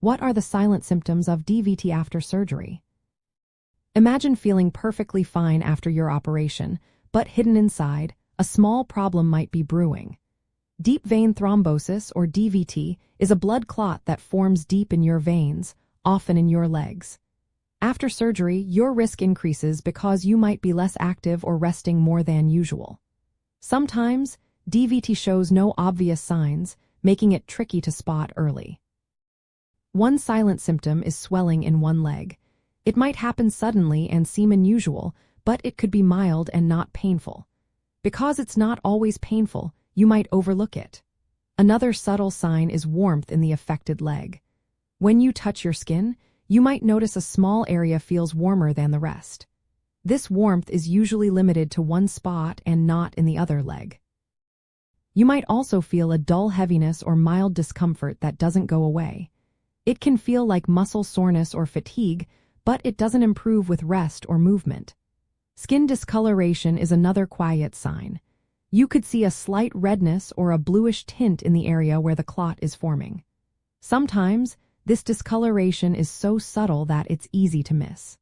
What are the silent symptoms of DVT after surgery? Imagine feeling perfectly fine after your operation, but hidden inside, a small problem might be brewing. Deep vein thrombosis, or DVT, is a blood clot that forms deep in your veins, often in your legs. After surgery, your risk increases because you might be less active or resting more than usual. Sometimes, DVT shows no obvious signs, making it tricky to spot early. One silent symptom is swelling in one leg. It might happen suddenly and seem unusual, but it could be mild and not painful. Because it's not always painful, you might overlook it. Another subtle sign is warmth in the affected leg. When you touch your skin, you might notice a small area feels warmer than the rest. This warmth is usually limited to one spot and not in the other leg. You might also feel a dull heaviness or mild discomfort that doesn't go away. It can feel like muscle soreness or fatigue, but it doesn't improve with rest or movement. Skin discoloration is another quiet sign. You could see a slight redness or a bluish tint in the area where the clot is forming. Sometimes, this discoloration is so subtle that it's easy to miss.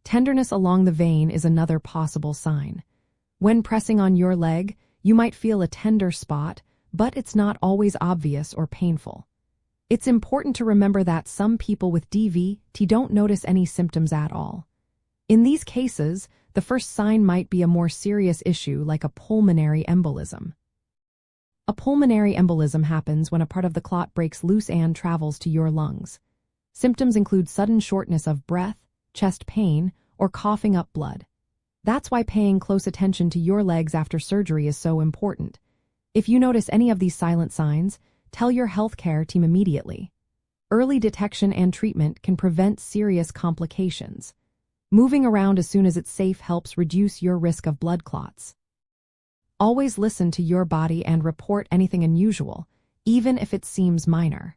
Tenderness along the vein is another possible sign. When pressing on your leg, you might feel a tender spot, but it's not always obvious or painful. It's important to remember that some people with DVT don't notice any symptoms at all. In these cases, the first sign might be a more serious issue like a pulmonary embolism. A pulmonary embolism happens when a part of the clot breaks loose and travels to your lungs. Symptoms include sudden shortness of breath, chest pain, or coughing up blood. That's why paying close attention to your legs after surgery is so important. If you notice any of these silent signs, tell your healthcare team immediately. Early detection and treatment can prevent serious complications. Moving around as soon as it's safe helps reduce your risk of blood clots. Always listen to your body and report anything unusual, even if it seems minor.